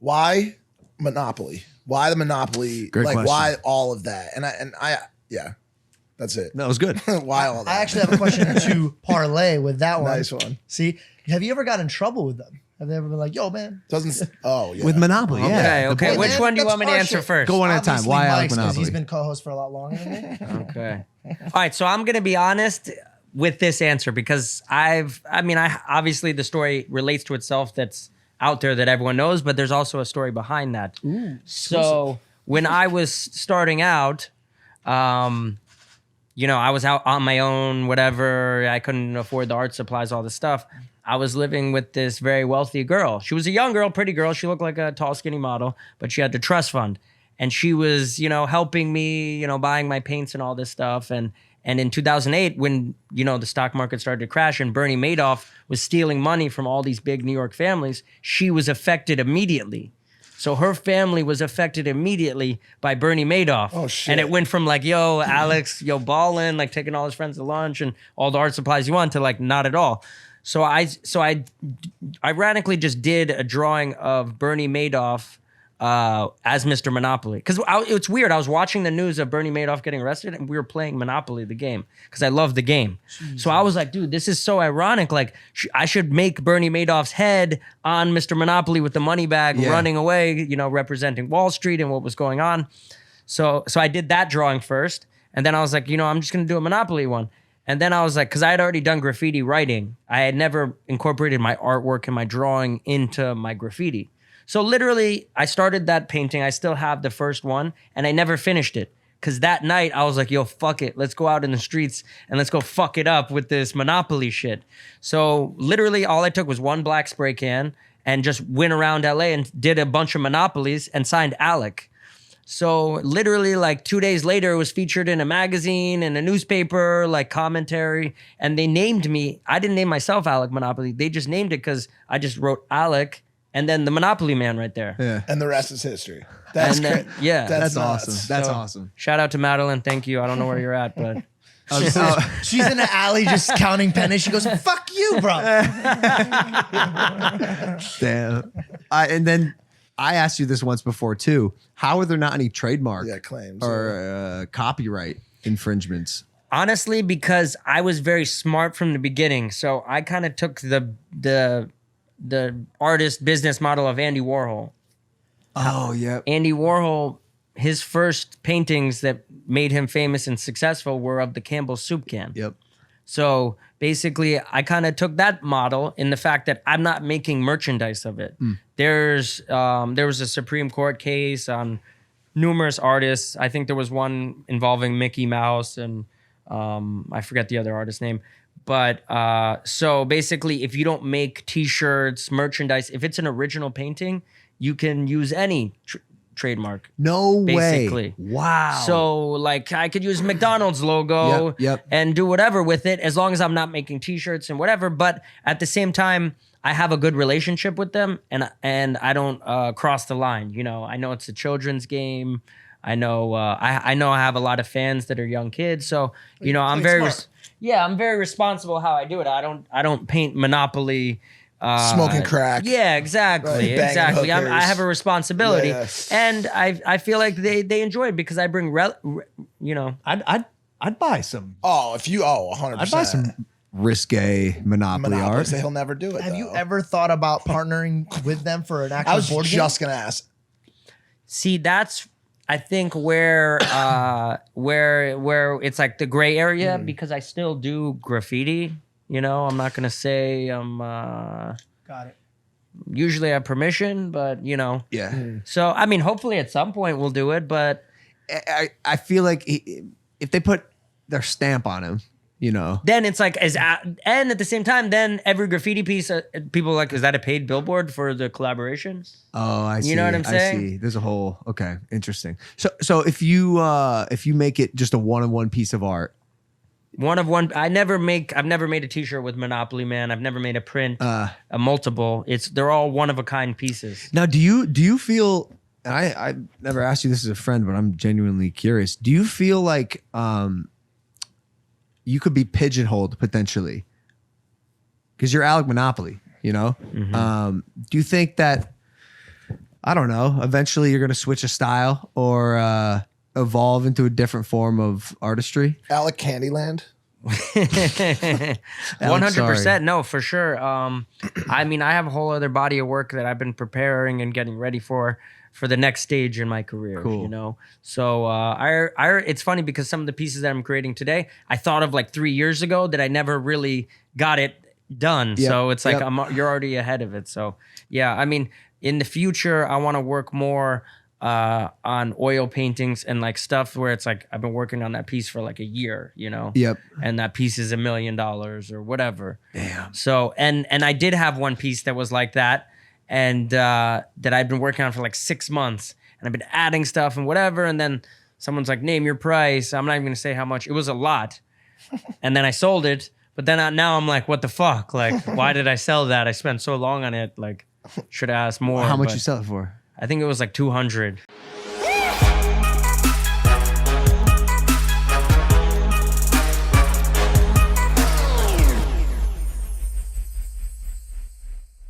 Why Monopoly? Why the Monopoly? Great like question. why all of that? And I yeah, that's it. That was good. Why all that? I actually have a question to parlay with that one. Nice one. See, have you ever got in trouble with them? Have they ever been like, yo, man? Doesn't. Oh yeah. With Monopoly, yeah. Okay. Hey, Which man, one do you that's want me to our answer shit. first? Go one at a time. Obviously Why Alec Mike's, 'cause Monopoly? he's been co-host for a lot longer than me. Okay. All right. So I'm going to be honest with this answer because I obviously the story relates to itself that's out there that everyone knows, but there's also a story behind that. So when I was starting out, I was out on my own, whatever. I couldn't afford the art supplies, all this stuff. I was living with this very wealthy girl. She was a young girl, pretty girl. She looked like a tall, skinny model, but she had the trust fund. And she was, helping me, buying my paints and all this stuff. And in 2008, when, the stock market started to crash and Bernie Madoff was stealing money from all these big New York families, she was affected immediately. So her family was affected immediately by Bernie Madoff. Oh, shit. And it went from like, yo, Alex, yo, ballin', like taking all his friends to lunch and all the art supplies you want to like, not at all. So I ironically just did a drawing of Bernie Madoff as Mr. Monopoly. Because it's weird. I was watching the news of Bernie Madoff getting arrested and we were playing Monopoly, the game, because I love the game. Jesus. So I was like, dude, this is so ironic. Like, I should make Bernie Madoff's head on Mr. Monopoly with the money bag running away, representing Wall Street and what was going on. So I did that drawing first. And then I was like, I'm just going to do a Monopoly one. And then I was like, because I had already done graffiti writing, I had never incorporated my artwork and my drawing into my graffiti. So literally, I started that painting. I still have the first one, and I never finished it. Because that night, I was like, yo, fuck it. Let's go out in the streets, and let's go fuck it up with this Monopoly shit. So literally, all I took was one black spray can and just went around LA and did a bunch of Monopolies and signed Alec. So literally like 2 days later, it was featured in a magazine and a newspaper, like commentary. And they named me. I didn't name myself Alec Monopoly. They just named it because I just wrote Alec and then the Monopoly man right there. Yeah. And the rest is history. That's then, great. yeah. That's awesome. nuts. That's So, awesome. Shout out to Madeline. Thank you. I don't know where you're at, but She's in the alley just counting pennies. She goes, fuck you, bro. Damn. And then I asked you this once before too. How are there not any trademark claims or copyright infringements? honestly, because I was very smart from the beginning. So I kind of took the artist business model of Andy Warhol. Oh, yeah. Andy Warhol, his first paintings that made him famous and successful were of the Campbell's soup can. Yep. So basically, I kind of took that model in the fact that I'm not making merchandise of it. There was a Supreme Court case on numerous artists. I think there was one involving Mickey Mouse and I forget the other artist's name. But so basically, if you don't make T-shirts, merchandise, if it's an original painting, you can use any trademark. No basically. way. Wow. So like I could use McDonald's logo Yep. and do whatever with it as long as I'm not making T-shirts and whatever. But at the same time, I have a good relationship with them and I don't cross the line. You know, I know it's a children's game. I know I know I have a lot of fans that are young kids. So, you know, I'm very I'm very responsible how I do it. I don't paint Monopoly smoking crack. Yeah, exactly. Right, Exactly. hookers. I have a responsibility. Yes. And I feel like they enjoy it because I bring you know. I'd buy some. Oh, if you 100%. I'd buy some risque Monopoly art. He'll never do it. Have you ever thought about partnering with them for an actual I was board game? just gonna ask. See, that's I think where it's like the gray area because I still do graffiti. You know, I'm not gonna say I'm Got it. usually I have permission, but you know. Yeah. So I mean, hopefully at some point we'll do it, but I feel like if they put their stamp on him, you know. then it's like and at the same time, then every graffiti piece, people are like, is that a paid billboard for the collaboration? Oh, I see. You know what I'm saying? I see. There's a whole. Okay, interesting. So if you make it just a one-on-one piece of art. One of one. I've never made a T-shirt with Monopoly Man. I've never made a print, a multiple. They're all one of a kind pieces. Now, do you feel? And I never asked you this as a friend, but I'm genuinely curious. Do you feel like you could be pigeonholed potentially? Because you're Alec Monopoly, you know. Mm-hmm. Do you think that I don't know. Eventually, you're gonna switch a style or evolve into a different form of artistry. Alec Candyland. 100%. No, for sure. I mean, I have a whole other body of work that I've been preparing and getting ready for the next stage in my career. Cool. You know, so it's funny because some of the pieces that I'm creating today, I thought of like 3 years ago that I never really got it done. Yep. So it's like Yep. you're already ahead of it. So yeah, I mean, in the future, I want to work more on oil paintings and like stuff where it's like I've been working on that piece for like a year, you know. Yep. And that piece is $1 million or whatever. Damn. So and I did have one piece that was like that, and that I've been working on for like 6 months, and I've been adding stuff and whatever, and then someone's like, name your price. I'm not even gonna say how much. It was a lot, and then I sold it. But then now I'm like, what the fuck? Like, why did I sell that? I spent so long on it. Like, should have asked more. How much but you sell it for? I think it was like 200.